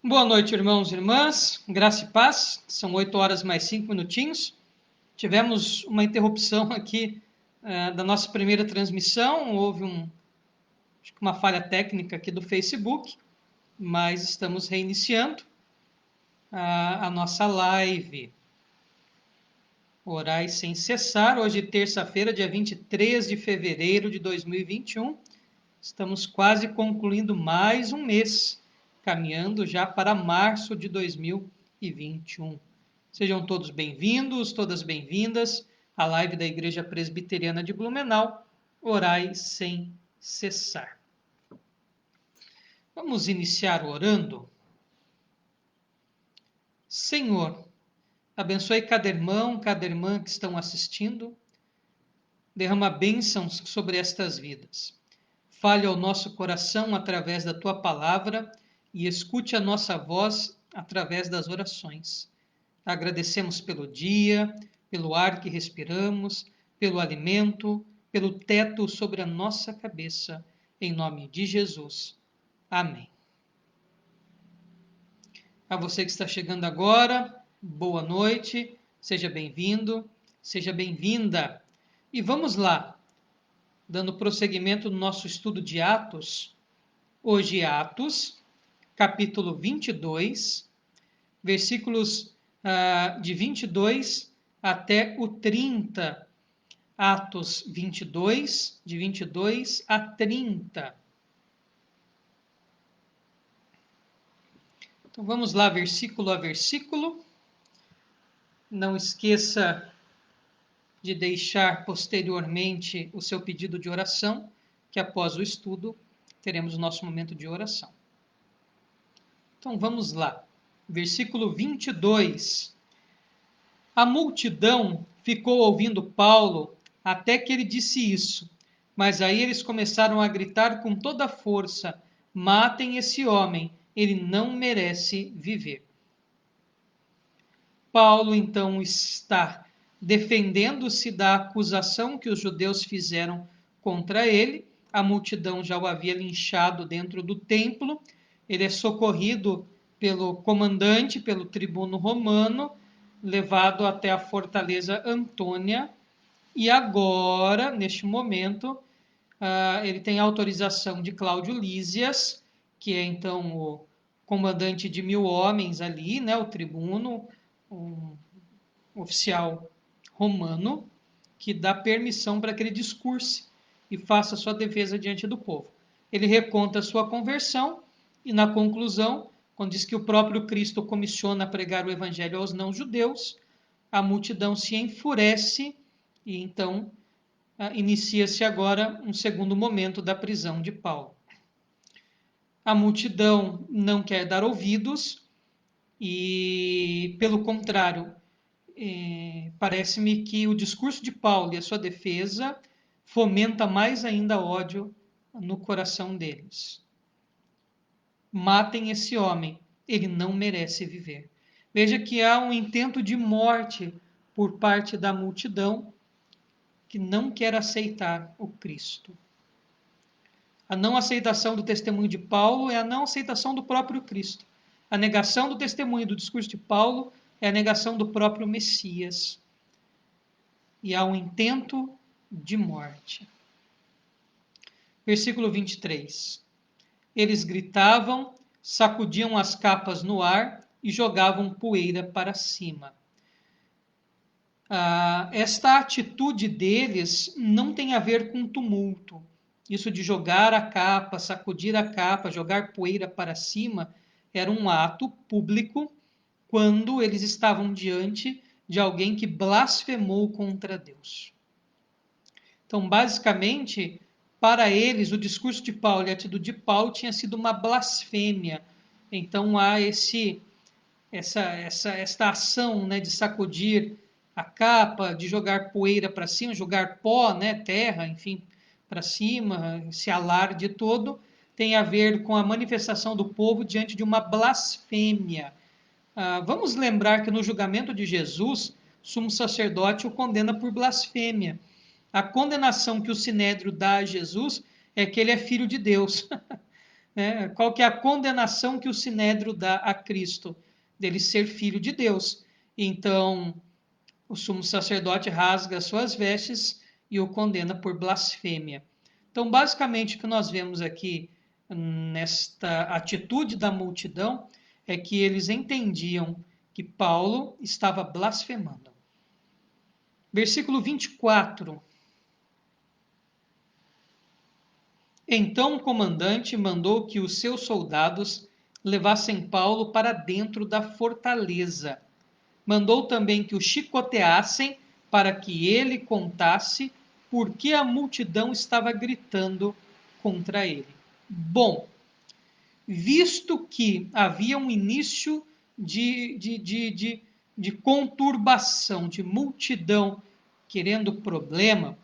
Boa noite, irmãos e irmãs. Graça e paz. São 8 horas mais 5 minutinhos. Tivemos uma interrupção aqui da nossa primeira transmissão. Houve uma falha técnica aqui do Facebook, mas estamos reiniciando a nossa live. Orai sem cessar. Hoje, terça-feira, dia 23 de fevereiro de 2021. Estamos quase concluindo mais um mês, caminhando já para março de 2021. Sejam todos bem-vindos, todas bem-vindas à live da Igreja Presbiteriana de Blumenau, Orai sem cessar. Vamos iniciar orando. Senhor, abençoe cada irmão, cada irmã que estão assistindo, derrama bênçãos sobre estas vidas. Fale ao nosso coração através da tua palavra e escute a nossa voz através das orações. Agradecemos pelo dia, pelo ar que respiramos, pelo alimento, pelo teto sobre a nossa cabeça. Em nome de Jesus. Amém. A você que está chegando agora, boa noite, seja bem-vindo, seja bem-vinda. E vamos lá. Dando prosseguimento no nosso estudo de Atos, hoje Atos, capítulo 22, versículos de 22 até o 30. Atos 22, de 22 a 30. Então vamos lá, versículo a versículo. Não esqueça de deixar posteriormente o seu pedido de oração, que após o estudo teremos o nosso momento de oração. Então vamos lá. Versículo 22. A multidão ficou ouvindo Paulo até que ele disse isso, mas aí eles começaram a gritar com toda a força: matem esse homem, ele não merece viver. Paulo então está defendendo-se da acusação que os judeus fizeram contra ele. A multidão já o havia linchado dentro do templo. Ele é socorrido pelo comandante, pelo tribuno romano, levado até a fortaleza Antônia. E agora, neste momento, ele tem autorização de Cláudio Lísias, que é então o comandante de 1000 homens ali, né, o tribuno, um oficial romano, que dá permissão para que ele discurse e faça sua defesa diante do povo. Ele reconta a sua conversão e, na conclusão, quando diz que o próprio Cristo comissiona a pregar o evangelho aos não-judeus, a multidão se enfurece e então inicia-se agora um segundo momento da prisão de Paulo. A multidão não quer dar ouvidos e, pelo contrário, parece-me que o discurso de Paulo e a sua defesa fomenta mais ainda ódio no coração deles. Matem esse homem, ele não merece viver. Veja que há um intento de morte por parte da multidão que não quer aceitar o Cristo. A não aceitação do testemunho de Paulo é a não aceitação do próprio Cristo. A negação do testemunho do discurso de Paulo é a negação do próprio Messias. E há um intento de morte. Versículo 23. Eles gritavam, sacudiam as capas no ar e jogavam poeira para cima. Esta atitude deles não tem a ver com tumulto. Isso de jogar a capa, sacudir a capa, jogar poeira para cima, era um ato público quando eles estavam diante de alguém que blasfemou contra Deus. Então, basicamente, para eles, o discurso de Paulo e a atitude de Paulo tinha sido uma blasfêmia. Então, há esta ação, né, de sacudir a capa, de jogar poeira para cima, jogar pó, né, terra, enfim, para cima, esse alarde todo, tem a ver com a manifestação do povo diante de uma blasfêmia. Vamos lembrar que no julgamento de Jesus, o sumo sacerdote o condena por blasfêmia. A condenação que o Sinédrio dá a Jesus é que ele é filho de Deus. Qual que é a condenação que o Sinédrio dá a Cristo? Dele ser filho de Deus. Então, o sumo sacerdote rasga suas vestes e o condena por blasfêmia. Então, basicamente, o que nós vemos aqui nesta atitude da multidão é que eles entendiam que Paulo estava blasfemando. Versículo 24. Então o comandante mandou que os seus soldados levassem Paulo para dentro da fortaleza. Mandou também que o chicoteassem para que ele contasse por que a multidão estava gritando contra ele. Bom, visto que havia um início de conturbação, de multidão querendo problema,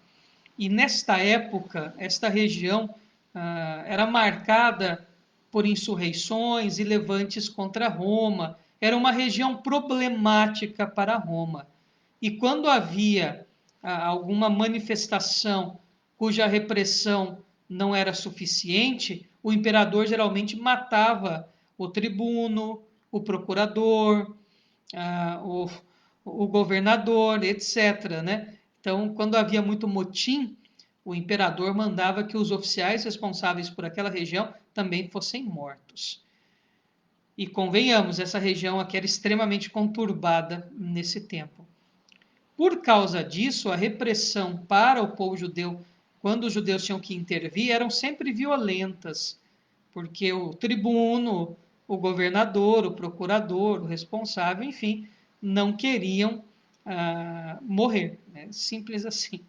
e nesta época, esta região era marcada por insurreições e levantes contra Roma. Era uma região problemática para Roma. E quando havia alguma manifestação cuja repressão não era suficiente, o imperador geralmente matava o tribuno, o procurador, o governador, etc. Né? Então, quando havia muito motim, o imperador mandava que os oficiais responsáveis por aquela região também fossem mortos. E convenhamos, essa região aqui era extremamente conturbada nesse tempo. Por causa disso, a repressão para o povo judeu, quando os judeus tinham que intervir, eram sempre violentas, porque o tribuno, o governador, o procurador, o responsável, enfim, não queriam morrer. Né? Simples assim.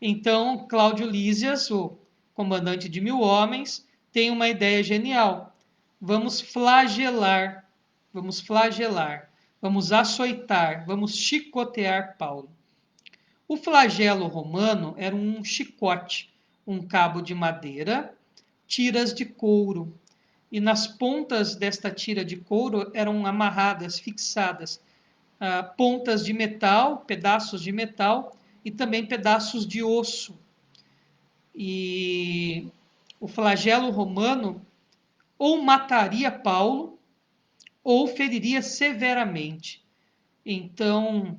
Então, Cláudio Lísias, o comandante de 1000 homens, tem uma ideia genial. Vamos flagelar, vamos açoitar, vamos chicotear Paulo. O flagelo romano era um chicote, um cabo de madeira, tiras de couro. E nas pontas desta tira de couro eram amarradas, fixadas, pontas de metal, pedaços de metal e também pedaços de osso. E o flagelo romano ou mataria Paulo ou feriria severamente. Então,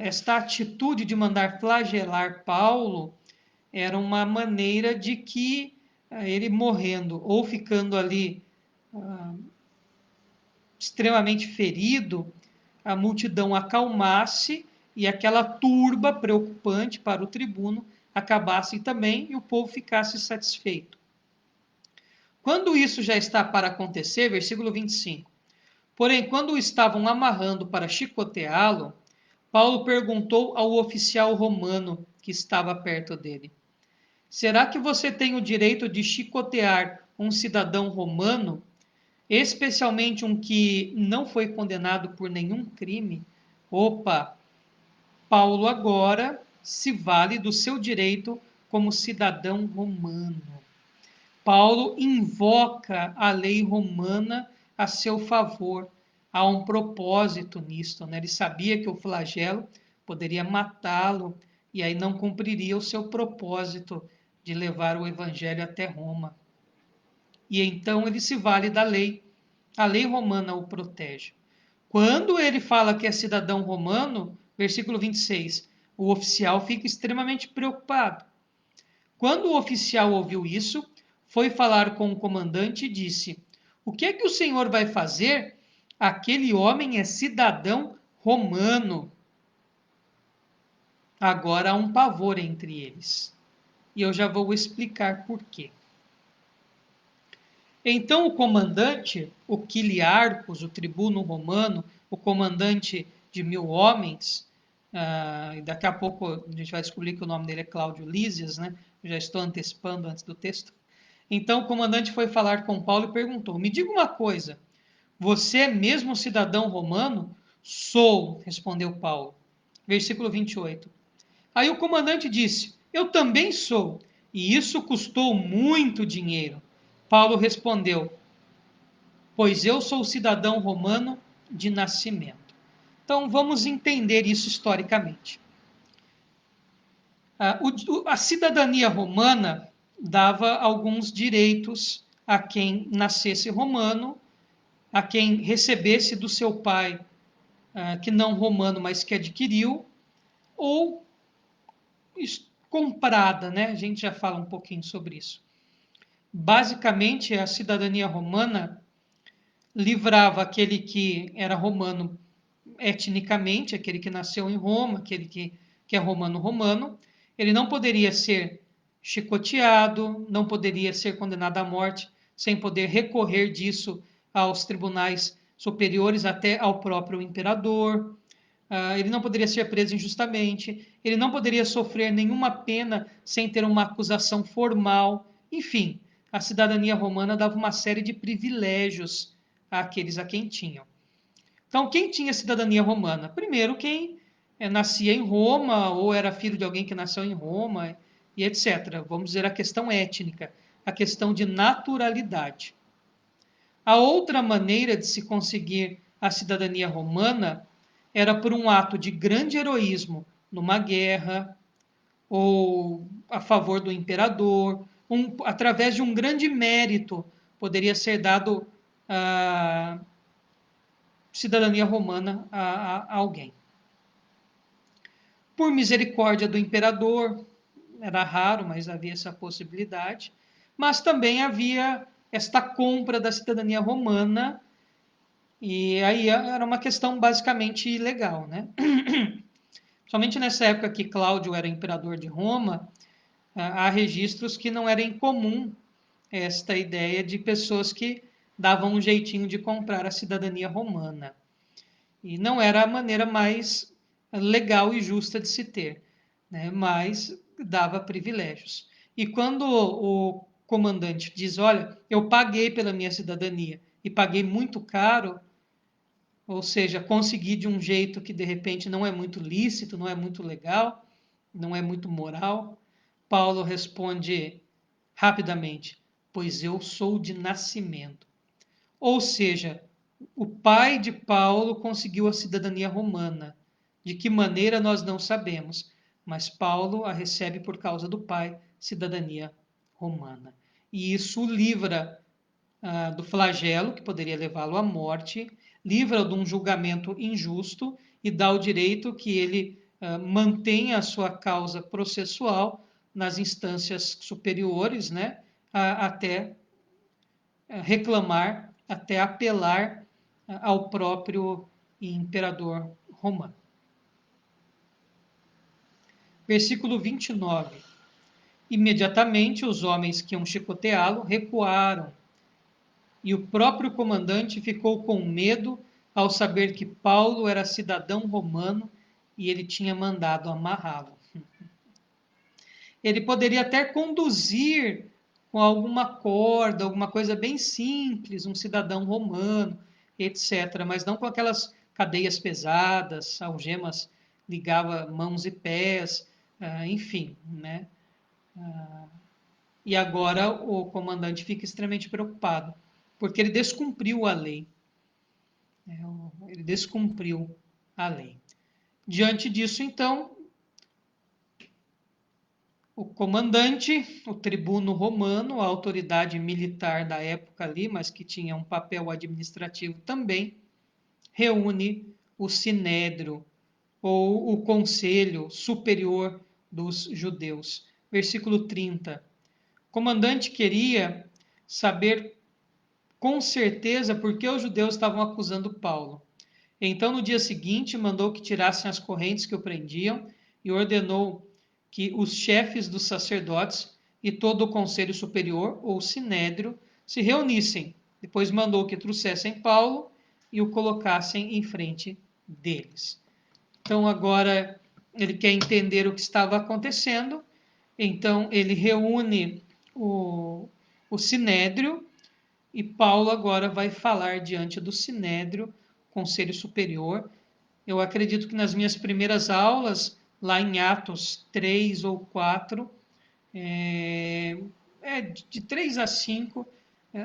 esta atitude de mandar flagelar Paulo era uma maneira de que ele morrendo ou ficando ali extremamente ferido, a multidão acalmasse e aquela turba preocupante para o tribuno acabasse também e o povo ficasse satisfeito. Quando isso já está para acontecer, versículo 25. Porém, quando o estavam amarrando para chicoteá-lo, Paulo perguntou ao oficial romano que estava perto dele: será que você tem o direito de chicotear um cidadão romano, especialmente um que não foi condenado por nenhum crime? Opa, Paulo agora se vale do seu direito como cidadão romano. Paulo invoca a lei romana a seu favor. Há um propósito nisto, né? Ele sabia que o flagelo poderia matá-lo e aí não cumpriria o seu propósito de levar o evangelho até Roma. E então ele se vale da lei. A lei romana o protege. Quando ele fala que é cidadão romano, versículo 26, o oficial fica extremamente preocupado. Quando o oficial ouviu isso, foi falar com o comandante e disse: o que é que o senhor vai fazer? Aquele homem é cidadão romano. Agora há um pavor entre eles. E eu já vou explicar por quê. Então o comandante, o Quiliarcos, o tribuno romano, o comandante de 1000 homens, e daqui a pouco a gente vai descobrir que o nome dele é Cláudio Lísias, né? Já estou antecipando antes do texto. Então o comandante foi falar com Paulo e perguntou: me diga uma coisa, você é mesmo cidadão romano? Sou, respondeu Paulo. Versículo 28. Aí o comandante disse: eu também sou, e isso custou muito dinheiro. Paulo respondeu: pois eu sou cidadão romano de nascimento. Então vamos entender isso historicamente. A cidadania romana dava alguns direitos a quem nascesse romano, a quem recebesse do seu pai, que não romano, mas que adquiriu, ou comprada, né? A gente já fala um pouquinho sobre isso. Basicamente, a cidadania romana livrava aquele que era romano etnicamente, aquele que nasceu em Roma, aquele que é romano. Ele não poderia ser chicoteado, não poderia ser condenado à morte, sem poder recorrer disso aos tribunais superiores, até ao próprio imperador. Ele não poderia ser preso injustamente, ele não poderia sofrer nenhuma pena sem ter uma acusação formal. Enfim, a cidadania romana dava uma série de privilégios àqueles a quem tinham. Então, quem tinha cidadania romana? Primeiro, quem nascia em Roma ou era filho de alguém que nasceu em Roma e etc. Vamos dizer a questão étnica, a questão de naturalidade. A outra maneira de se conseguir a cidadania romana era por um ato de grande heroísmo numa guerra ou a favor do imperador, através de um grande mérito poderia ser dado a cidadania romana a alguém. Por misericórdia do imperador, era raro, mas havia essa possibilidade, mas também havia esta compra da cidadania romana, e aí era uma questão basicamente legal, né? Somente nessa época que Cláudio era imperador de Roma, há registros que não era incomum esta ideia de pessoas que davam um jeitinho de comprar a cidadania romana. E não era a maneira mais legal e justa de se ter, né? Mas dava privilégios. E quando o comandante diz, olha, eu paguei pela minha cidadania e paguei muito caro, ou seja, consegui de um jeito que de repente não é muito lícito, não é muito legal, não é muito moral, Paulo responde rapidamente, pois eu sou de nascimento. Ou seja, o pai de Paulo conseguiu a cidadania romana. De que maneira nós não sabemos, mas Paulo a recebe por causa do pai, cidadania romana. E isso o livra do flagelo, que poderia levá-lo à morte, livra-o de um julgamento injusto e dá o direito que ele mantenha a sua causa processual nas instâncias superiores, né, até reclamar, até apelar ao próprio imperador romano. Versículo 29. Imediatamente os homens que iam chicoteá-lo recuaram, e o próprio comandante ficou com medo ao saber que Paulo era cidadão romano e ele tinha mandado amarrá-lo. Ele poderia até conduzir com alguma corda, alguma coisa bem simples, um cidadão romano, etc., mas não com aquelas cadeias pesadas, algemas ligava mãos e pés, enfim, né? E agora o comandante fica extremamente preocupado, porque ele descumpriu a lei. Ele descumpriu a lei. Diante disso, então, o comandante, o tribuno romano, a autoridade militar da época ali, mas que tinha um papel administrativo também, reúne o sinédrio, ou o conselho superior dos judeus. Versículo 30. O comandante queria saber com certeza por que os judeus estavam acusando Paulo. Então, no dia seguinte, mandou que tirassem as correntes que o prendiam e ordenou que os chefes dos sacerdotes e todo o conselho superior, ou sinédrio, se reunissem. Depois mandou que trouxessem Paulo e o colocassem em frente deles. Então, agora ele quer entender o que estava acontecendo. Então, ele reúne o sinédrio e Paulo agora vai falar diante do sinédrio, conselho superior. Eu acredito que nas minhas primeiras aulas, lá em Atos 3 ou 4, de 3 a 5,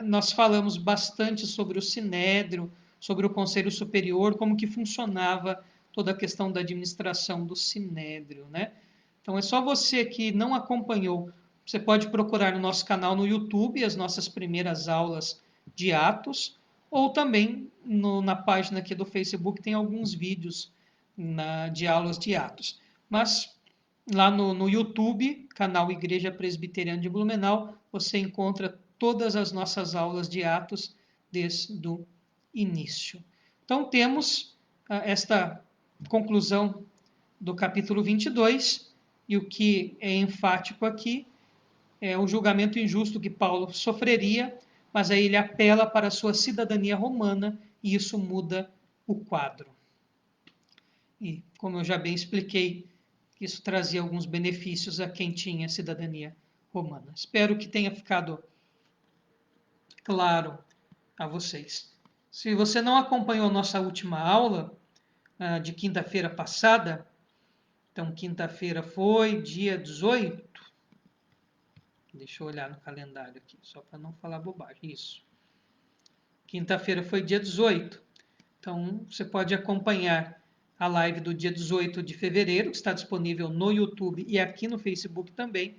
nós falamos bastante sobre o sinédrio, sobre o conselho superior, como que funcionava toda a questão da administração do sinédrio, né? Então é só você que não acompanhou Você pode procurar no nosso canal no YouTube as nossas primeiras aulas de Atos, ou também na página aqui do Facebook tem alguns vídeos de aulas de Atos. Mas lá no YouTube, canal Igreja Presbiteriana de Blumenau, você encontra todas as nossas aulas de Atos desde o início. Então, temos esta conclusão do capítulo 22, e o que é enfático aqui é o julgamento injusto que Paulo sofreria, mas aí ele apela para a sua cidadania romana, e isso muda o quadro. E, como eu já bem expliquei, isso trazia alguns benefícios a quem tinha cidadania romana. Espero que tenha ficado claro a vocês. Se você não acompanhou nossa última aula, de quinta-feira passada, então quinta-feira foi dia 18. Deixa eu olhar no calendário aqui, só para não falar bobagem. Isso. Quinta-feira foi dia 18. Então, você pode acompanhar a live do dia 18 de fevereiro, que está disponível no YouTube e aqui no Facebook também.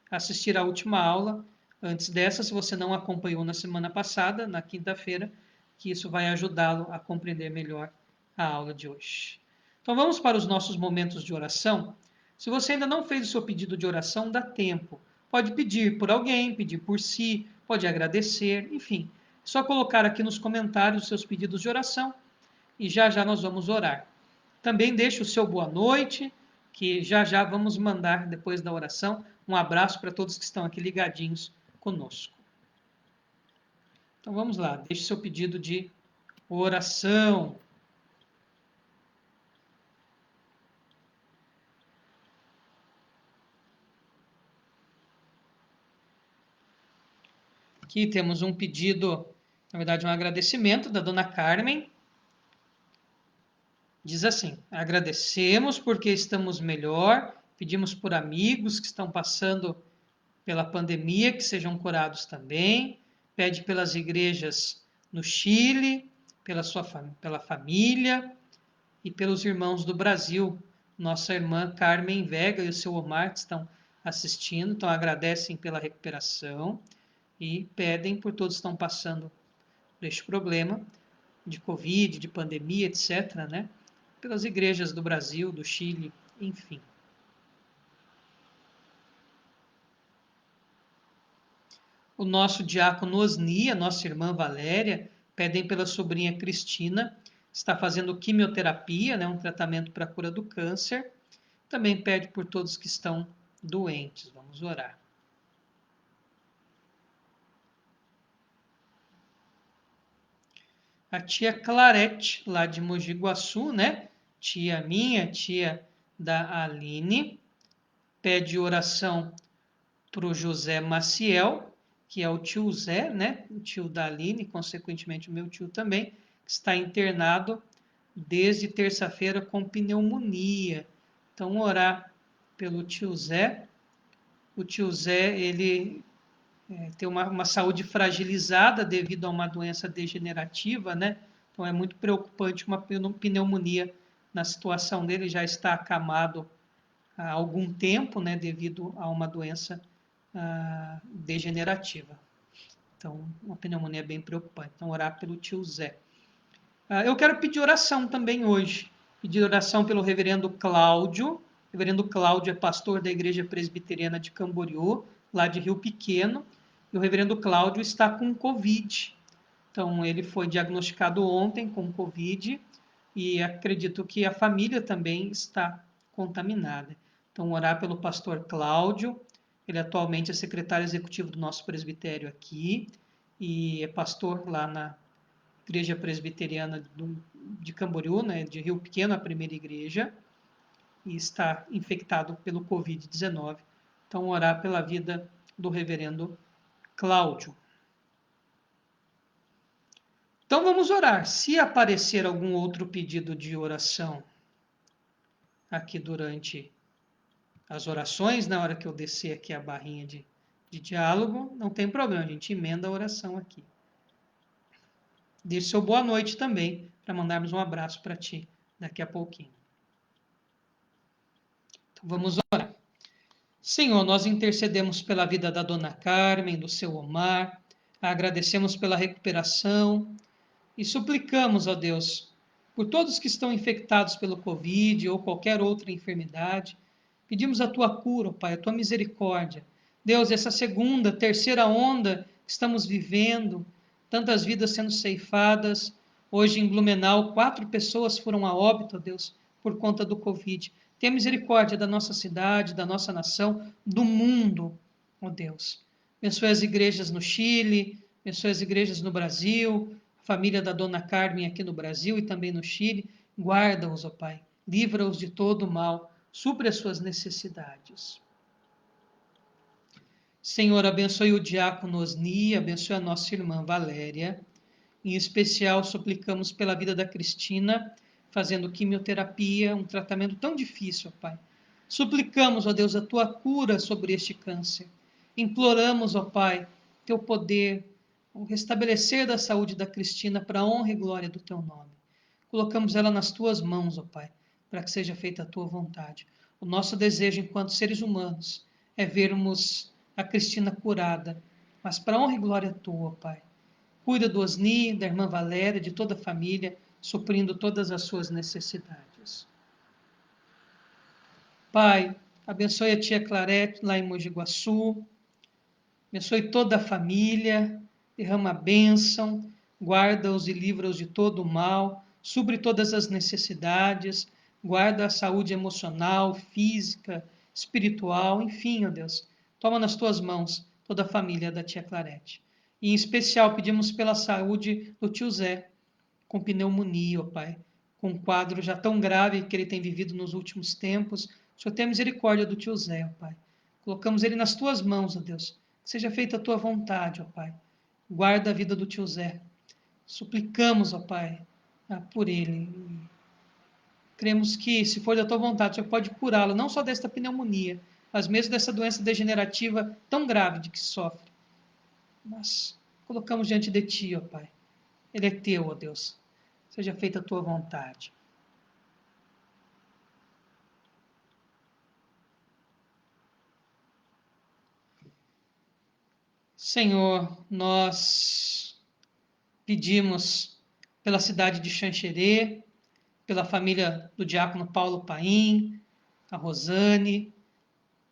Assistir a última aula antes dessa, se você não acompanhou na semana passada, na quinta-feira, que isso vai ajudá-lo a compreender melhor a aula de hoje. Então, vamos para os nossos momentos de oração. Se você ainda não fez o seu pedido de oração, dá tempo. Pode pedir por alguém, pedir por si, pode agradecer, enfim. É só colocar aqui nos comentários os seus pedidos de oração e já já nós vamos orar. Também deixe o seu boa noite, que já já vamos mandar, depois da oração, um abraço para todos que estão aqui ligadinhos conosco. Então vamos lá, deixe seu pedido de oração. Aqui temos um pedido, na verdade um agradecimento da dona Carmen. Diz assim: agradecemos porque estamos melhor, pedimos por amigos que estão passando pela pandemia, que sejam curados também, pede pelas igrejas no Chile, pela família e pelos irmãos do Brasil. Nossa irmã Carmen Vega e o seu Omar que estão assistindo, então agradecem pela recuperação e pedem por todos que estão passando por este problema de Covid, de pandemia, etc., né? Pelas igrejas do Brasil, do Chile, enfim. O nosso diácono Osni, a nossa irmã Valéria, pedem pela sobrinha Cristina, está fazendo quimioterapia, né, um tratamento para a cura do câncer. Também pede por todos que estão doentes. Vamos orar. A tia Clarete, lá de Mogi Guaçu, né? Tia minha, tia da Aline, pede oração para o José Maciel, que é o tio Zé, né? O tio da Aline, consequentemente o meu tio também, que está internado desde terça-feira com pneumonia. Então, orar pelo tio Zé. O tio Zé, ele tem uma saúde fragilizada devido a uma doença degenerativa, né? Então, é muito preocupante uma pneumonia na situação dele, já está acamado há algum tempo, né? Devido a uma doença degenerativa. Então, uma pneumonia bem preocupante. Então, orar pelo tio Zé. Eu quero pedir oração também hoje. Pedir oração pelo reverendo Cláudio. O reverendo Cláudio é pastor da Igreja Presbiteriana de Camboriú, lá de Rio Pequeno. E o reverendo Cláudio está com Covid. Então, ele foi diagnosticado ontem com Covid e acredito que a família também está contaminada. Então, orar pelo pastor Cláudio. Ele atualmente é secretário executivo do nosso presbitério aqui e é pastor lá na Igreja Presbiteriana de Camboriú, né, de Rio Pequeno, a primeira igreja, e está infectado pelo Covid-19. Então, orar pela vida do reverendo Cláudio. Então, vamos orar. Se aparecer algum outro pedido de oração aqui durante as orações, na hora que eu descer aqui a barrinha de diálogo, não tem problema, a gente emenda a oração aqui. Deixe seu boa noite também, para mandarmos um abraço para ti daqui a pouquinho. Então, vamos orar. Senhor, nós intercedemos pela vida da dona Carmen, do seu Omar, agradecemos pela recuperação e suplicamos, ó Deus, por todos que estão infectados pelo Covid ou qualquer outra enfermidade. Pedimos a tua cura, ó Pai, a tua misericórdia. Deus, essa segunda, terceira onda que estamos vivendo, tantas vidas sendo ceifadas. Hoje em Blumenau, 4 pessoas foram a óbito, ó Deus, por conta do Covid. Tenha misericórdia da nossa cidade, da nossa nação, do mundo, ó Deus. Abençoe as igrejas no Chile, abençoe as igrejas no Brasil, a família da dona Carmen aqui no Brasil e também no Chile. Guarda-os, ó Pai, livra-os de todo o mal, supre as suas necessidades. Senhor, abençoe o diácono Osni, abençoe a nossa irmã Valéria. Em especial, suplicamos pela vida da Cristina, fazendo quimioterapia, um tratamento tão difícil, ó Pai. Suplicamos, ó Deus, a tua cura sobre este câncer. Imploramos, ó Pai, teu poder, o restabelecer da saúde da Cristina para a honra e glória do teu nome. Colocamos ela nas tuas mãos, ó Pai, para que seja feita a tua vontade. O nosso desejo, enquanto seres humanos, é vermos a Cristina curada, mas para a honra e glória tua, ó Pai. Cuida do Osni, da irmã Valéria, de toda a família, suprindo todas as suas necessidades. Pai, abençoe a tia Clarete lá em Mogi Guaçu, abençoe toda a família, derrama a bênção, guarda-os e livra-os de todo o mal, supre todas as necessidades, guarda a saúde emocional, física, espiritual, enfim, ó Deus, toma nas tuas mãos toda a família da tia Clarete. E em especial pedimos pela saúde do tio Zé, com pneumonia, ó Pai, com um quadro já tão grave que ele tem vivido nos últimos tempos. O Senhor tenha misericórdia do tio Zé, ó Pai. Colocamos ele nas tuas mãos, ó Deus. Que seja feita a tua vontade, ó Pai. Guarda a vida do tio Zé. Suplicamos, ó Pai, por ele. Cremos que, se for da tua vontade, o Senhor pode curá-lo, não só desta pneumonia, mas mesmo dessa doença degenerativa tão grave de que sofre. Nós colocamos diante de ti, ó Pai. Ele é teu, ó Deus. Seja feita a tua vontade. Senhor, nós pedimos pela cidade de Xanxerê, pela família do diácono Paulo Paim, a Rosane,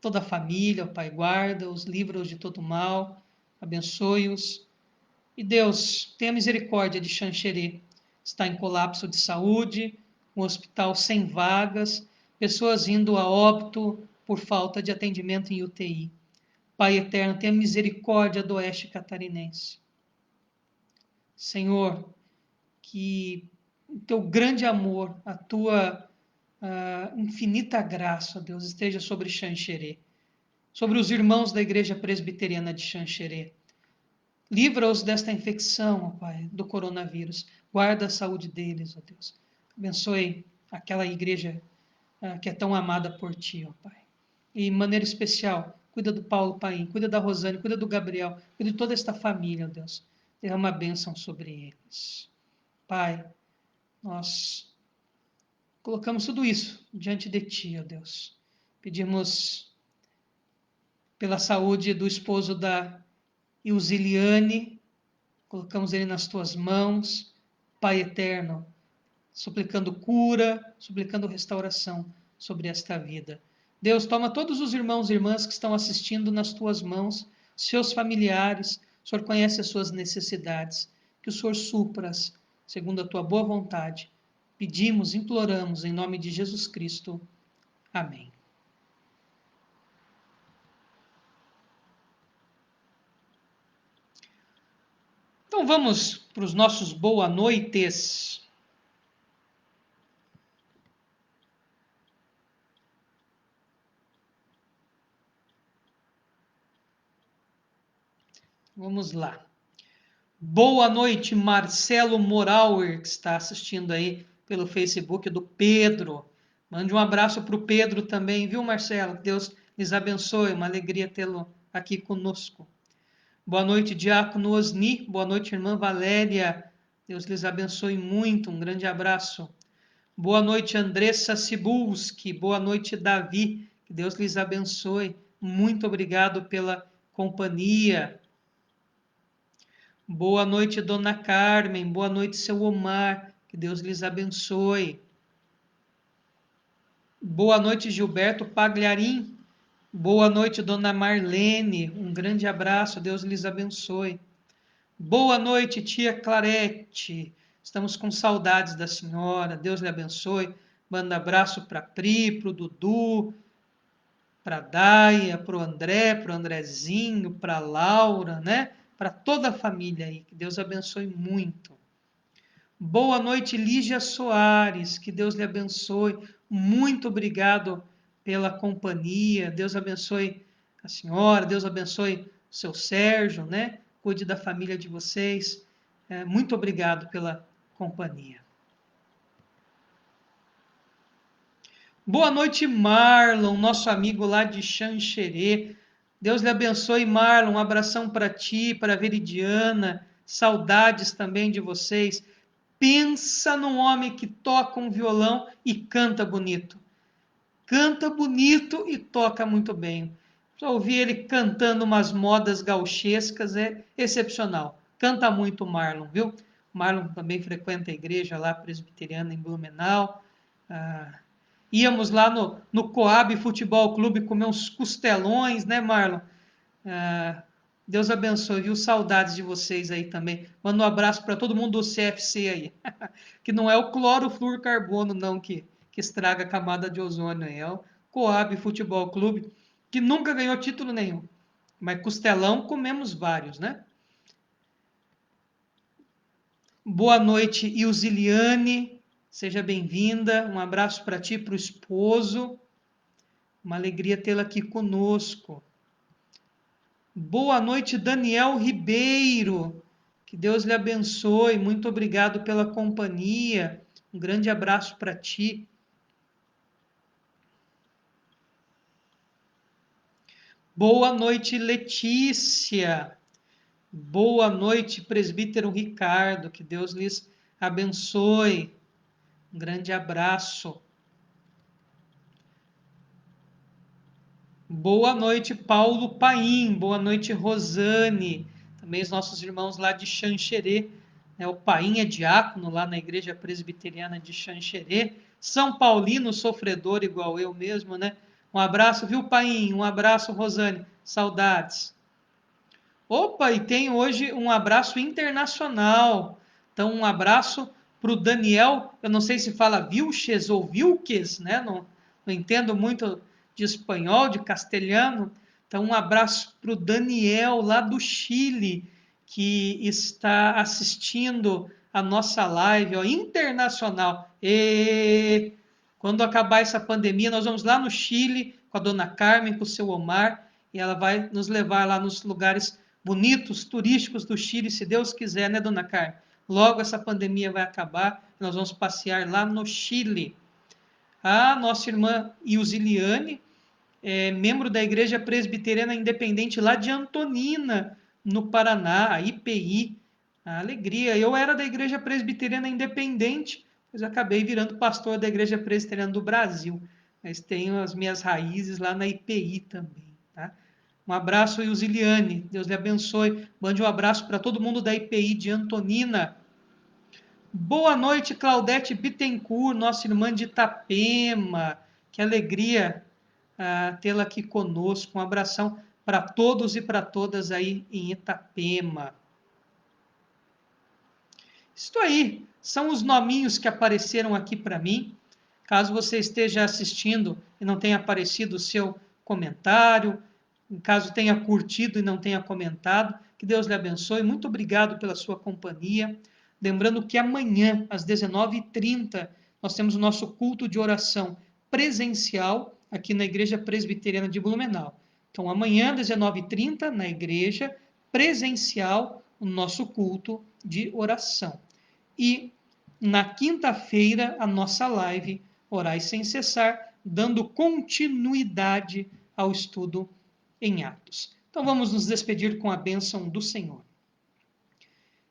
toda a família, ó Pai, guarda-os, livra-os de todo mal, abençoe-os. E Deus, tenha misericórdia de Xanxerê. Está em colapso de saúde, um hospital sem vagas, pessoas indo a óbito por falta de atendimento em UTI. Pai eterno, tenha misericórdia do oeste catarinense. Senhor, que o teu grande amor, a tua infinita graça, Deus, esteja sobre Xanxerê, sobre os irmãos da Igreja Presbiteriana de Xanxerê. Livra-os desta infecção, ó Pai, do coronavírus. Guarda a saúde deles, ó Deus. Abençoe aquela igreja que é tão amada por Ti, ó Pai. E, de maneira especial, cuida do Paulo Paim, cuida da Rosane, cuida do Gabriel, cuida de toda esta família, ó Deus. Derrama a bênção sobre eles. Pai, nós colocamos tudo isso diante de Ti, ó Deus. Pedimos pela saúde do esposo da Ilziliane, colocamos ele nas Tuas mãos, Pai eterno, suplicando cura, suplicando restauração sobre esta vida. Deus, toma todos os irmãos e irmãs que estão assistindo nas Tuas mãos, seus familiares, o Senhor conhece as suas necessidades, que o Senhor supras, segundo a Tua boa vontade. Pedimos, imploramos, em nome de Jesus Cristo. Amém. Então vamos para os nossos boa noites. Vamos lá. Boa noite, Marcelo Morauer, que está assistindo aí pelo Facebook do Pedro. Mande um abraço para o Pedro também, viu, Marcelo? Deus lhes abençoe, uma alegria tê-lo aqui conosco. Boa noite, Diácono Osni. Boa noite, irmã Valéria. Deus lhes abençoe muito, um grande abraço. Boa noite, Andressa Cibulski. Boa noite, Davi. Que Deus lhes abençoe. muito obrigado pela companhia. Boa noite, Dona Carmen. Boa noite, seu Omar. Que Deus lhes abençoe. Boa noite, Gilberto Pagliarim. Boa noite, Dona Marlene. Um grande abraço. Deus lhes abençoe. Boa noite, tia Clarete. Estamos com saudades da senhora. Deus lhe abençoe. Manda abraço para a Pri, para o Dudu, para a Daia, para o André, para o Andrezinho, para a Laura, né? Para toda a família aí. Que Deus abençoe muito. Boa noite, Lígia Soares. Que Deus lhe abençoe. Muito obrigado pela companhia. Deus abençoe a senhora. Deus abençoe o seu Sérgio, né? Cuide da família de vocês. Muito obrigado pela companhia. Boa noite, Marlon, nosso amigo lá de Xanxerê. Deus lhe abençoe, Marlon. Um abração para ti, para a Veridiana. Saudades também de vocês. Pensa num homem que toca um violão e canta bonito. Canta bonito e toca muito bem. Já ouvi ele cantando umas modas gauchescas, é excepcional. Canta muito o Marlon, viu? Marlon também frequenta a igreja lá presbiteriana em Blumenau. Íamos lá no Coab Futebol Clube comer uns costelões, né, Marlon? Deus abençoe, viu? Saudades de vocês aí também. Manda um abraço para todo mundo do CFC aí. Que não é o clorofluorcarbono, não, que estraga a camada de ozônio. É o Coab Futebol Clube, que nunca ganhou título nenhum. Mas costelão comemos vários, né? Boa noite, Ilziliane. Seja bem-vinda. Um abraço para ti e para o esposo. Uma alegria tê-la aqui conosco. Boa noite, Daniel Ribeiro. Que Deus lhe abençoe. Muito obrigado pela companhia. Um grande abraço para ti. Boa noite, Letícia. Boa noite, presbítero Ricardo. Que Deus lhes abençoe. Um grande abraço. Boa noite, Paulo Paim. Boa noite, Rosane. Também os nossos irmãos lá de Xanxerê. O Paim é diácono lá na Igreja Presbiteriana de Xanxerê. São Paulino, sofredor igual eu mesmo, né? Um abraço, viu, Paim? Um abraço, Rosane. Saudades. Opa, e tem hoje um abraço internacional. Então, um abraço para o Daniel. Eu não sei se fala Vilches ou Vilques, né? Não entendo muito de espanhol, de castelhano. Então, um abraço para o Daniel, lá do Chile, que está assistindo a nossa live, ó, internacional. E quando acabar essa pandemia, nós vamos lá no Chile com a dona Carmen, com o seu Omar, e ela vai nos levar lá nos lugares bonitos, turísticos do Chile, se Deus quiser, né, dona Carmen? Logo essa pandemia vai acabar, nós vamos passear lá no Chile. A nossa irmã Ilziliane, membro da Igreja Presbiteriana Independente lá de Antonina, no Paraná, a IPI. A alegria. Eu era da Igreja Presbiteriana Independente, mas acabei virando pastor da Igreja Presbiteriana do Brasil. Mas tenho as minhas raízes lá na IPI também. Tá? Um abraço, Ilziliane. Deus lhe abençoe. Mande um abraço para todo mundo da IPI de Antonina. Boa noite, Claudete Bittencourt, nossa irmã de Itapema. Que alegria tê-la aqui conosco. Um abração para todos e para todas aí em Itapema. Isso aí, são os nominhos que apareceram aqui para mim. Caso você esteja assistindo e não tenha aparecido o seu comentário, caso tenha curtido e não tenha comentado, que Deus lhe abençoe. Muito obrigado pela sua companhia. Lembrando que amanhã, às 19h30, nós temos o nosso culto de oração presencial aqui na Igreja Presbiteriana de Blumenau. Então, amanhã, às 19h30, na igreja presencial, o nosso culto de oração. E na quinta-feira, a nossa live Orai Sem Cessar, dando continuidade ao estudo em Atos. Então vamos nos despedir com a bênção do Senhor.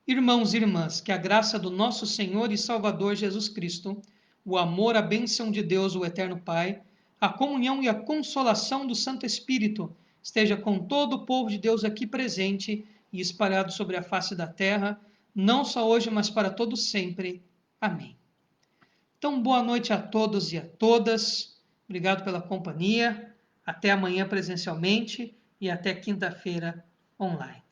Irmãos e irmãs, que a graça do nosso Senhor e Salvador Jesus Cristo, o amor, a bênção de Deus, o Eterno Pai, a comunhão e a consolação do Santo Espírito esteja com todo o povo de Deus aqui presente e espalhado sobre a face da terra, não só hoje, mas para todo sempre. Amém. Então, boa noite a todos e a todas. Obrigado pela companhia. Até amanhã presencialmente e até quinta-feira online.